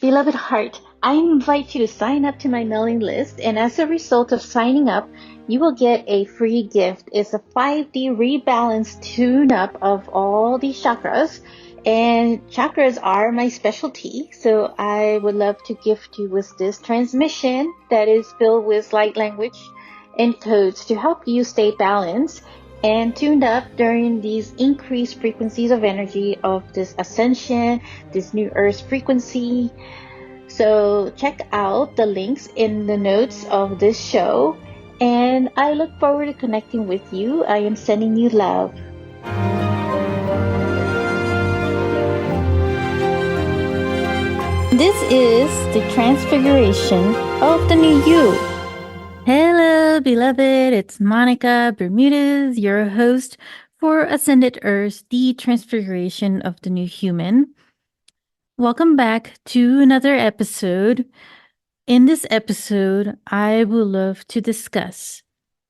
Beloved heart, I invite you to sign up to my mailing list, and as a result of signing up, you will get a free gift. It's a 5D rebalance tune up of all these chakras, and chakras are my specialty. So I would love to gift you with this transmission that is filled with light language and codes to help you stay balanced and tuned up during these increased frequencies of energy of this ascension, this new earth frequency. So check out the links in the notes of this show, and I look forward to connecting with you. I am sending you love. This is the transfiguration of the new you. Hello, beloved. It's Monica Bermudez, your host for Ascended Earth, the transfiguration of the new human. Welcome back to another episode. In this episode, I would love to discuss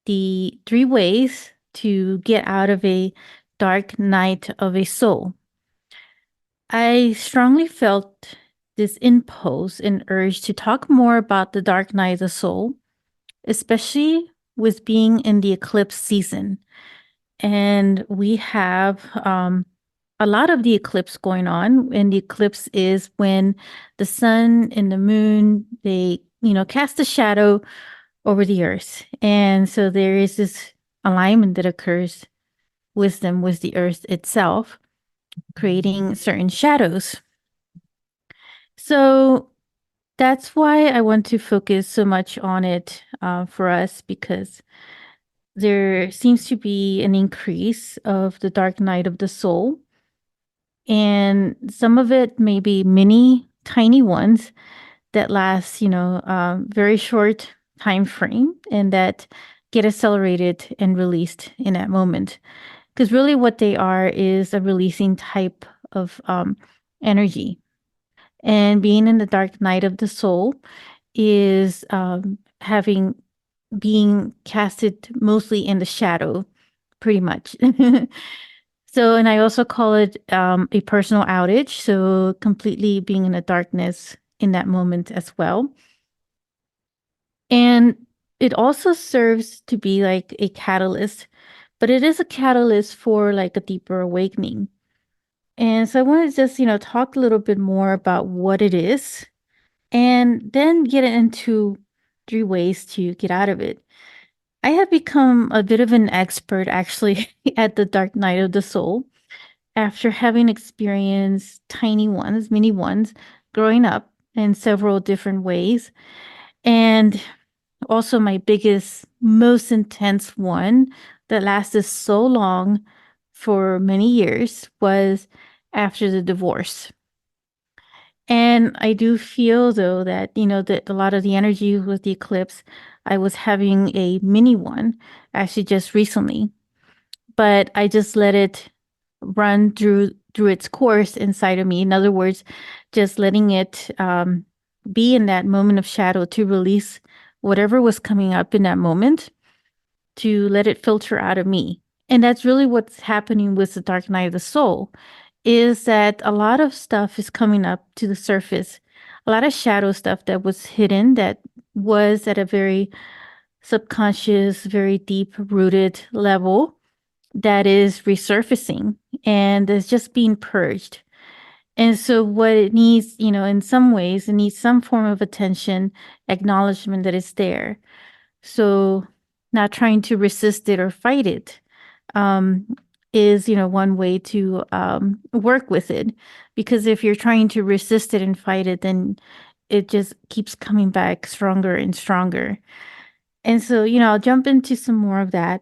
the 3 ways to get out of a dark night of a soul. I strongly felt this impulse and urge to talk more about the dark night of the soul, especially with being in the eclipse season. And we have a lot of the eclipse going on. And the eclipse is when the sun and the moon, they, cast a shadow over the earth. And so there is this alignment that occurs with them, with the earth itself, creating certain shadows. So that's why I want to focus so much on it for us, because there seems to be an increase of the dark night of the soul. And some of it may be many tiny ones that last, very short time frame and that get accelerated and released in that moment. Because really what they are is a releasing type of energy. And being in the dark night of the soul is being casted mostly in the shadow, pretty much. So, and I also call it a personal outage. So, completely being in the darkness in that moment as well. And it also serves to be like a catalyst, but it is a catalyst for like a deeper awakening. And so, I want to just, talk a little bit more about what it is and then get into 3 ways to get out of it. I have become a bit of an expert actually at the dark night of the soul after having experienced tiny ones, mini ones, growing up in several different ways. And also, my biggest, most intense one that lasted so long for many years was after the divorce. And I do feel, though, that, that a lot of the energy with the eclipse, I was having a mini one actually just recently, but I just let it run through its course inside of me. In other words, just letting it be in that moment of shadow to release whatever was coming up in that moment, to let it filter out of me. And that's really what's happening with the dark night of the soul, is that a lot of stuff is coming up to the surface, a lot of shadow stuff that was hidden, that was at a very subconscious, very deep rooted level, that is resurfacing and is just being purged. And so what it needs, in some ways, it needs some form of attention, acknowledgement that it's there. So not trying to resist it or fight it is, one way to work with it. Because if you're trying to resist it and fight it, then it just keeps coming back stronger and stronger. And so, I'll jump into some more of that.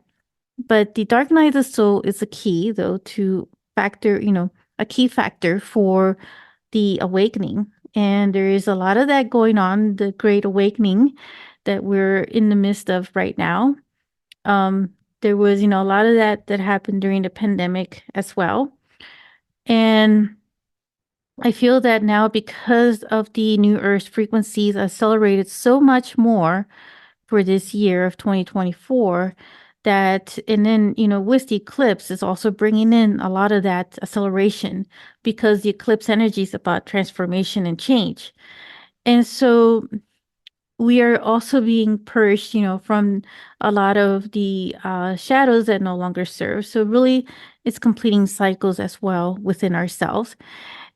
But the dark night of the soul is a key, though, to factor, a key factor for the awakening. And there is a lot of that going on, the great awakening that we're in the midst of right now. There was, a lot of that happened during the pandemic as well. And I feel that now, because of the new Earth frequencies accelerated so much more for this year of 2024, And then, with the eclipse, it's also bringing in a lot of that acceleration because the eclipse energy is about transformation and change. And so we are also being purged, from a lot of the shadows that no longer serve. So really, it's completing cycles as well within ourselves.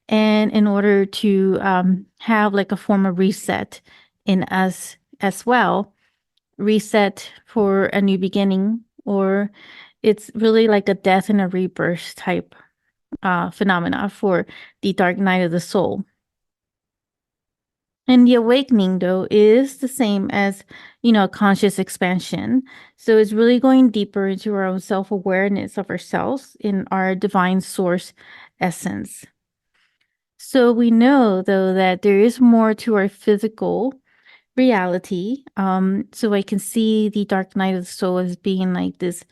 And in order to have like a form of reset in us as well, reset for a new beginning, or it's really like a death and a rebirth type phenomena for the dark night of the soul. And the awakening, though, is the same as, conscious expansion. So it's really going deeper into our own self awareness of ourselves in our divine source essence. So we know, though, that there is more to our physical reality. So I can see the dark night of the soul as being like this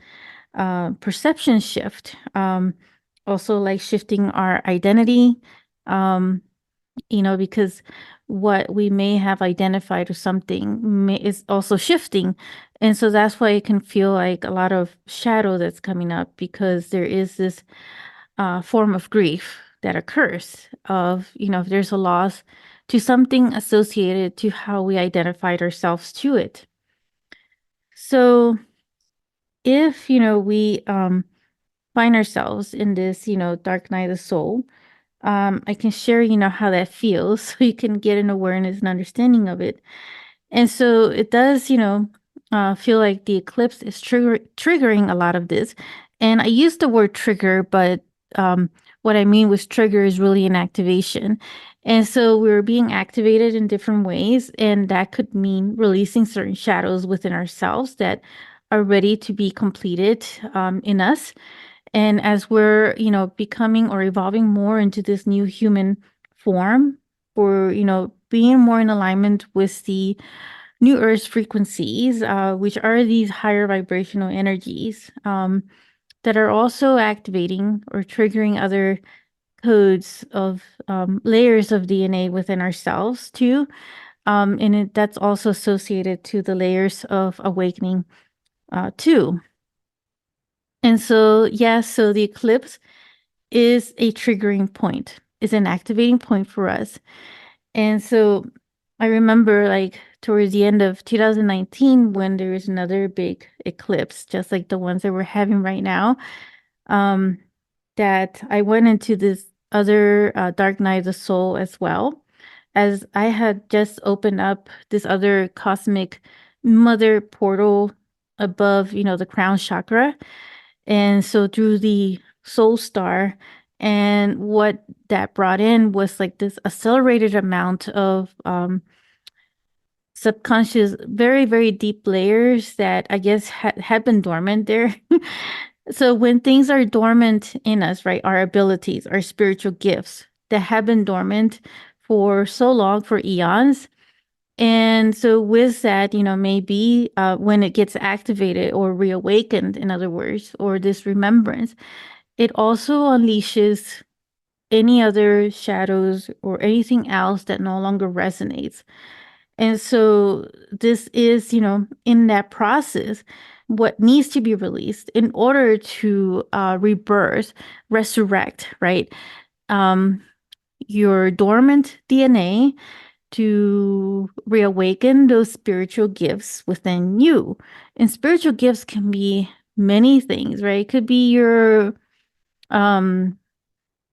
perception shift, also like shifting our identity. Um, because what we may have identified or something is also shifting. And so that's why it can feel like a lot of shadow that's coming up because there is this form of grief that occurs of, if there's a loss to something associated to how we identified ourselves to it. So if, we find ourselves in this, dark night of the soul, I can share, how that feels so you can get an awareness and understanding of it. And so it does, feel like the eclipse is triggering a lot of this. And I use the word trigger, but what I mean with trigger is really an activation. And so we're being activated in different ways. And that could mean releasing certain shadows within ourselves that are ready to be completed in us. And as we're, becoming or evolving more into this new human form, or, being more in alignment with the new Earth frequencies, which are these higher vibrational energies that are also activating or triggering other codes of layers of DNA within ourselves too. That's also associated to the layers of awakening too. And so, yes, so the eclipse is a triggering point, is an activating point for us. And so I remember like towards the end of 2019 when there was another big eclipse, just like the ones that we're having right now, um, that I went into this other dark night of the soul as well, as I had just opened up this other cosmic mother portal above, the crown chakra. And so through the soul star, and what that brought in was like this accelerated amount of subconscious, very, very deep layers that I guess had been dormant there. So when things are dormant in us, right, our abilities, our spiritual gifts that have been dormant for so long, for eons. And so with that, maybe when it gets activated or reawakened, in other words, or this remembrance, it also unleashes any other shadows or anything else that no longer resonates. And so this is, in that process, what needs to be released in order to rebirth, resurrect, right? Um, your dormant DNA to reawaken those spiritual gifts within you. And spiritual gifts can be many things, right? It could be um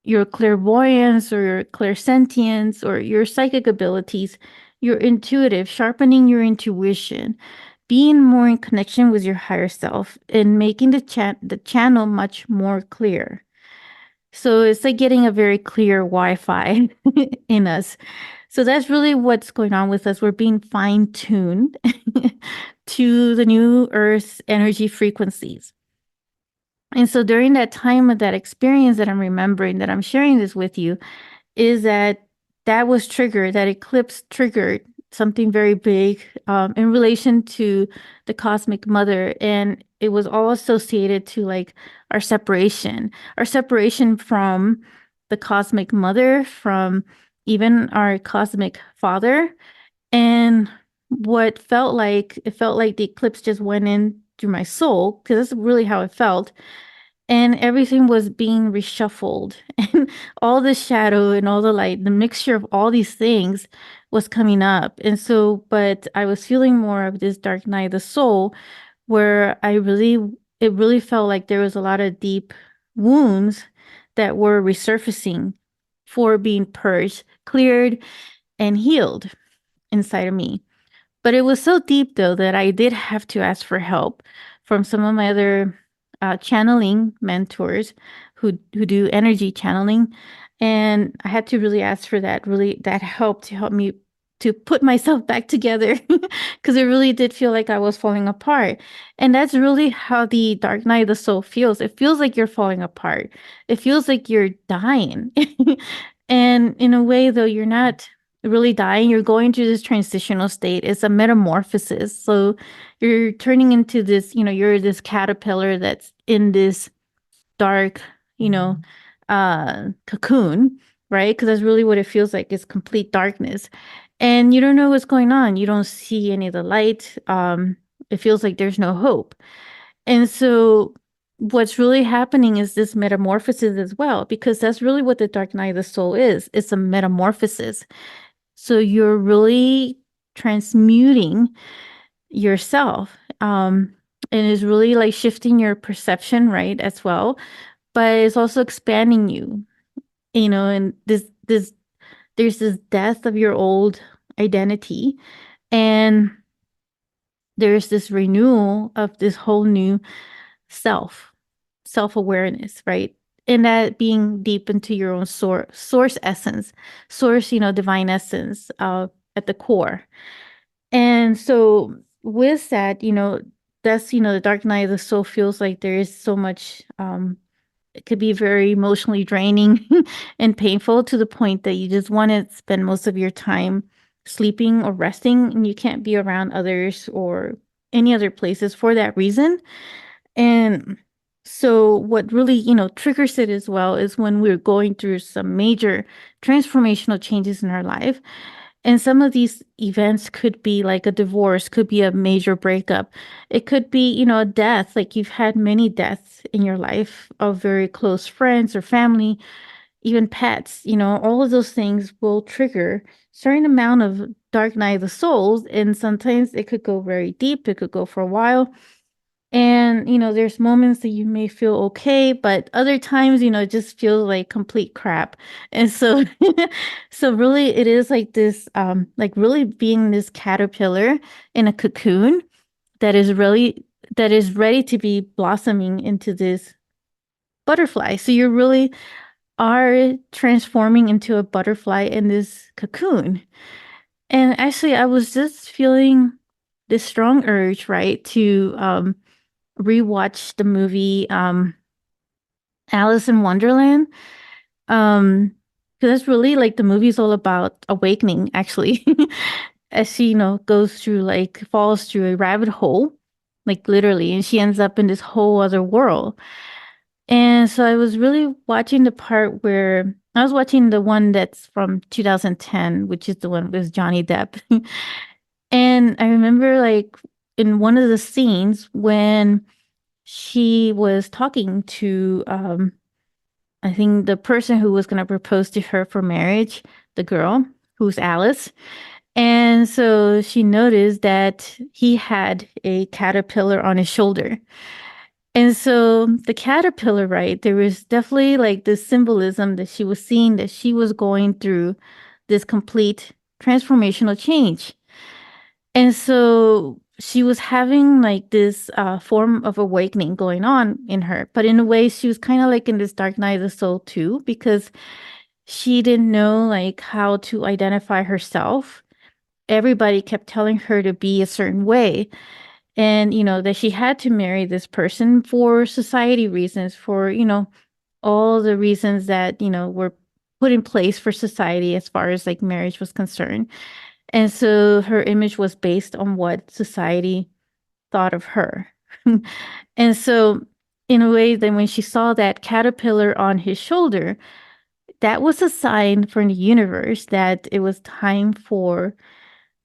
your clairvoyance or your clairsentience or your psychic abilities, your intuitive, sharpening your intuition, being more in connection with your higher self and making the channel much more clear. So it's like getting a very clear Wi-Fi in us. So that's really what's going on with us. We're being fine-tuned to the new Earth's energy frequencies. And so during that time of that experience that I'm remembering, that I'm sharing this with you, is that was triggered, that eclipse triggered something very big in relation to the cosmic mother. And it was all associated to like our separation from the cosmic mother, from even our cosmic father. And it felt like the eclipse just went in through my soul, because that's really how it felt. And everything was being reshuffled, and all the shadow and all the light, the mixture of all these things was coming up. And so, but I was feeling more of this dark night of the soul, where it really felt like there was a lot of deep wounds that were resurfacing for being purged, cleared, and healed inside of me. But it was so deep though that I did have to ask for help from some of my other channeling mentors who do energy channeling, and I had to really ask for that help to help me to put myself back together because it really did feel like I was falling apart. And that's really how the dark night of the soul feels. It feels like you're falling apart. It feels like you're dying. And in a way though, you're not really dying. You're going through this transitional state. It's a metamorphosis. So you're turning into this, you're this caterpillar that's in this dark, cocoon, right? Because that's really what it feels like. It's complete darkness. And you don't know what's going on. You don't see any of the light. It feels like there's no hope. And so what's really happening is this metamorphosis as well, because that's really what the dark night of the soul is. It's a metamorphosis. So you're really transmuting yourself. And is really like shifting your perception, right, as well. But it's also expanding you, and there's this death of your old identity, and there's this renewal of this whole new self, self-awareness, right? And that being deep into your own source essence, source, divine essence at the core. And so with that, that's, the dark night of the soul feels like there is so much, it could be very emotionally draining and painful to the point that you just want to spend most of your time sleeping or resting, and you can't be around others or any other places for that reason. And so what really, triggers it as well is when we're going through some major transformational changes in our life. And some of these events could be like a divorce, could be a major breakup. It could be, a death, like you've had many deaths in your life of very close friends or family, even pets, all of those things will trigger certain amount of dark night of the souls. And sometimes it could go very deep. It could go for a while. And, there's moments that you may feel okay, but other times, it just feels like complete crap. And so, so really it is like this, like really being this caterpillar in a cocoon that is ready to be blossoming into this butterfly. So you really are transforming into a butterfly in this cocoon. And actually, I was just feeling this strong urge, right, to, rewatch the movie Alice in Wonderland. Because that's really like the movie's all about awakening, actually. As she, goes through like falls through a rabbit hole, like literally, and she ends up in this whole other world. And so I was really watching the part where I was watching the one that's from 2010, which is the one with Johnny Depp. And I remember like in one of the scenes when she was talking to I think the person who was going to propose to her for marriage, the girl who's Alice. And so she noticed that he had a caterpillar on his shoulder. And so the caterpillar, right, there was definitely like this symbolism that she was seeing that she was going through this complete transformational change. And so she was having like this form of awakening going on in her. But in a way, she was kind of like in this dark night of the soul too, because she didn't know like how to identify herself. Everybody kept telling her to be a certain way. And, that she had to marry this person for society reasons, for, all the reasons that, were put in place for society as far as like marriage was concerned. And so her image was based on what society thought of her. And so, in a way, then when she saw that caterpillar on his shoulder, that was a sign from the universe that it was time for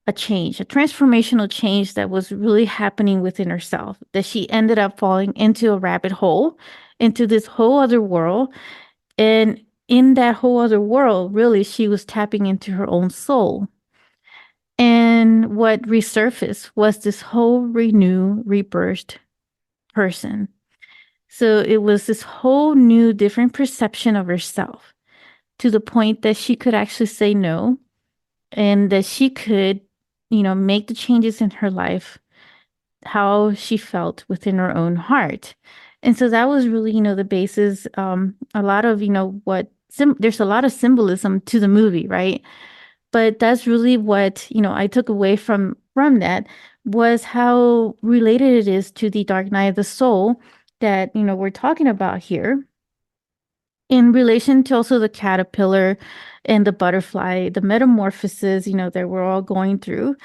a change, a transformational change that was really happening within herself, that she ended up falling into a rabbit hole, into this whole other world. And in that whole other world, really, she was tapping into her own soul. And what resurfaced was this whole renew, rebirthed person. So it was this whole new, different perception of herself to the point that she could actually say no and that she could, make the changes in her life how she felt within her own heart. And so that was really, the basis, a lot of, there's a lot of symbolism to the movie, right? But that's really what, I took away from that was how related it is to the Dark Night of the Soul that, we're talking about here in relation to also the caterpillar and the butterfly, the metamorphosis, that we're all going through.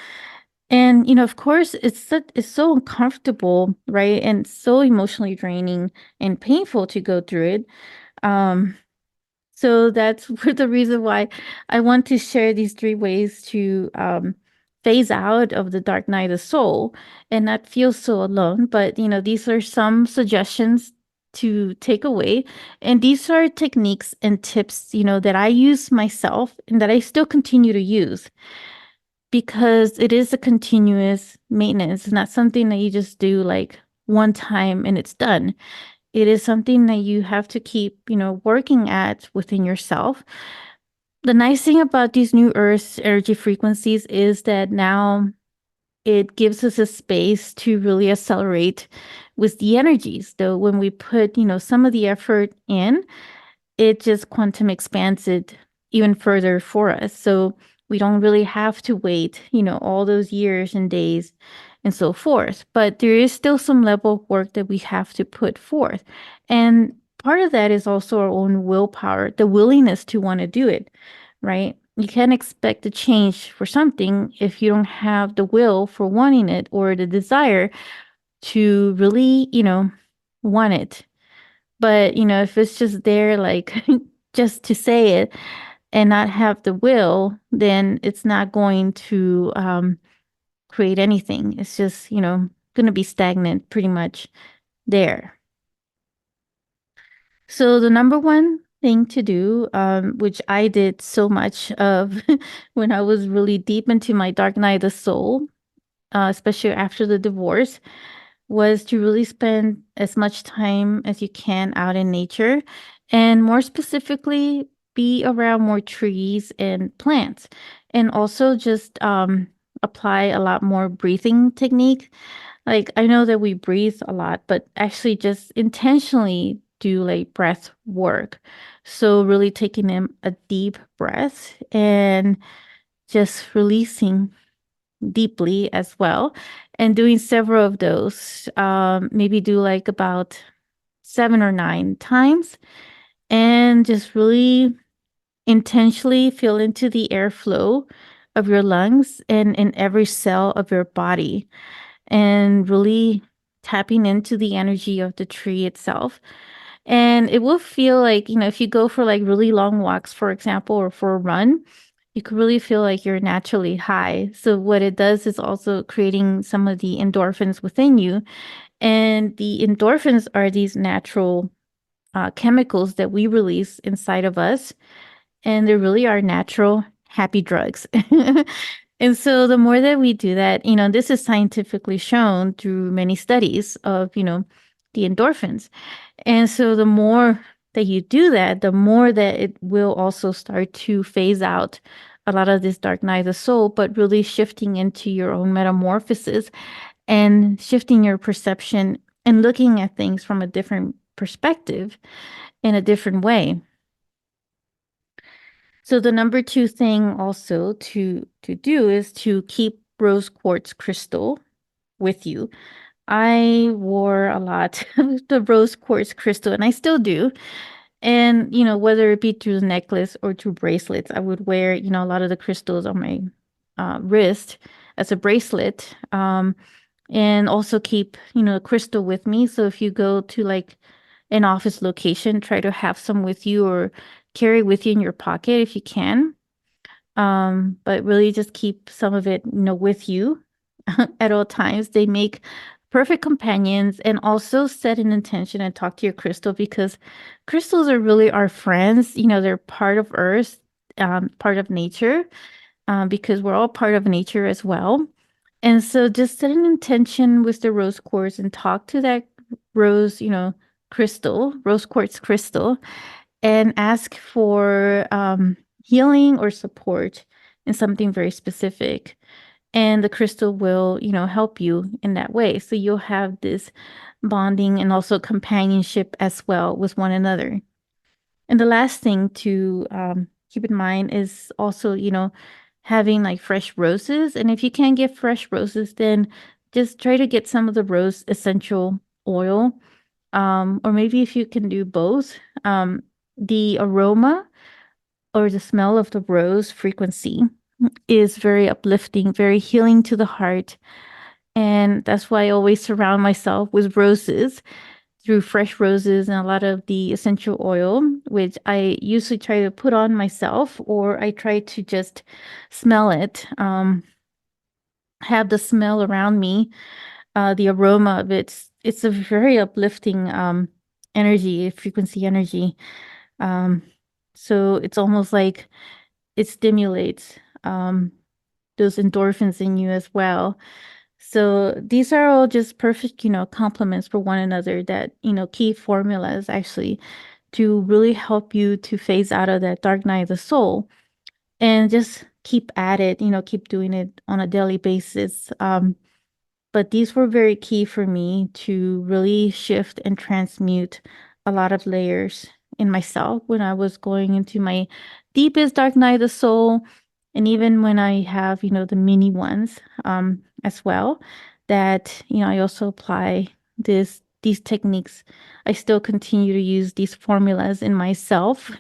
And, of course, it's so uncomfortable, right? And so emotionally draining and painful to go through it. Um, so that's the reason why I want to share these three ways to phase out of the dark night of soul and not feel so alone. But, these are some suggestions to take away. And these are techniques and tips, that I use myself and that I still continue to use because it is a continuous maintenance. It's not something that you just do like one time and it's done. It is something that you have to keep, working at within yourself. The nice thing about these new Earth energy frequencies is that now it gives us a space to really accelerate with the energies. Though when we put, some of the effort in, it just quantum expands it even further for us. So we don't really have to wait, all those years and days and so forth. But there is still some level of work that we have to put forth. And part of that is also our own willpower, the willingness to want to do it, right? You can't expect a change for something if you don't have the will for wanting it or the desire to really, want it. But, if it's just there, like just to say it and not have the will, then it's not going to create anything. It's just, going to be stagnant pretty much there. So the number one thing to do, which I did so much of when I was really deep into my dark night of the soul, especially after the divorce, was to really spend as much time as you can out in nature and more specifically be around more trees and plants and also just apply a lot more breathing technique. Like I know that we breathe a lot, but actually just intentionally do like breath work. So really taking in a deep breath and just releasing deeply as well and doing several of those. Maybe do like about 7 or 9 times and just really intentionally feel into the airflow of your lungs and in every cell of your body and really tapping into the energy of the tree itself. And it will feel like, if you go for like really long walks, for example, or for a run, you could really feel like you're naturally high. So what it does is also creating some of the endorphins within you. And the endorphins are these natural chemicals that we release inside of us. And they really are natural happy drugs. And so the more that we do that, this is scientifically shown through many studies of, the endorphins. And so the more that you do that, the more that it will also start to phase out a lot of this dark night of the soul, but really shifting into your own metamorphosis and shifting your perception and looking at things from a different perspective in a different way. So the number two thing also to do is to keep rose quartz crystal with you. I wore a lot of the rose quartz crystal, and I still do. And, whether it be through the necklace or through bracelets, I would wear, a lot of the crystals on my wrist as a bracelet. And also keep, a crystal with me. So if you go to like an office location, try to have some with you or carry with you in your pocket if you can. But really just keep some of it, with you at all times. They make perfect companions, and also set an intention and talk to your crystal, because crystals are really our friends. They're part of Earth, part of nature, because we're all part of nature as well. And so just set an intention with the rose quartz and talk to that rose, rose quartz crystal, and ask for healing or support in something very specific. And the crystal will, help you in that way. So you'll have this bonding and also companionship as well with one another. And the last thing to keep in mind is also, having like fresh roses. And if you can't get fresh roses, then just try to get some of the rose essential oil. Or maybe if you can do both, the aroma or the smell of the rose frequency is very uplifting, very healing to the heart. And that's why I always surround myself with roses, through fresh roses and a lot of the essential oil, which I usually try to put on myself, or I try to just smell it, have the smell around me, the aroma of it. It's a very uplifting energy, frequency energy. Um, so it's almost like it stimulates those endorphins in you as well. So these are all just perfect, complements for one another, that, key formulas actually, to really help you to phase out of that dark night of the soul, and just keep at it, keep doing it on a daily basis. But these were very key for me to really shift and transmute a lot of layers in myself when I was going into my deepest dark night of the soul. And even when I have, the mini ones as well, that, I also apply these techniques. I still continue to use these formulas in myself.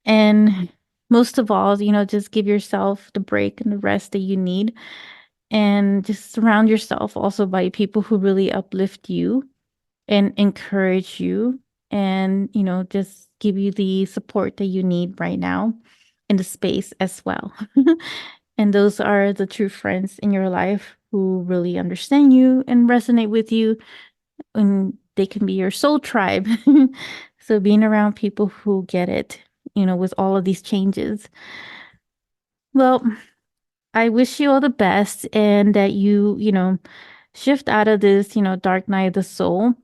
And most of all, just give yourself the break and the rest that you need, and just surround yourself also by people who really uplift you and encourage you, and just give you the support that you need right now in the space as well. And those are the true friends in your life who really understand you and resonate with you, and they can be your soul tribe. So being around people who get it, with all of these changes. Well, I wish you all the best, and that you shift out of this, dark night of the soul.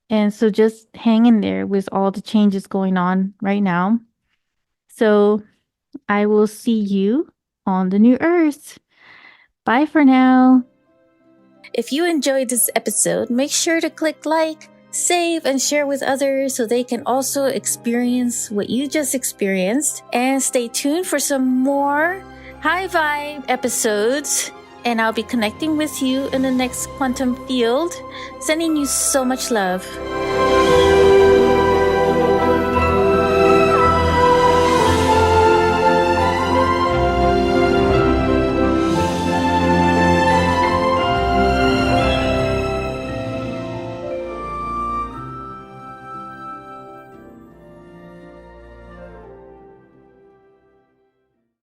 And so just hang in there with all the changes going on right now. So I will see you on the new earth. Bye for now. If you enjoyed this episode, make sure to click like, save, and share with others so they can also experience what you just experienced. And stay tuned for some more high vibe episodes. And I'll be connecting with you in the next quantum field. Sending you so much love.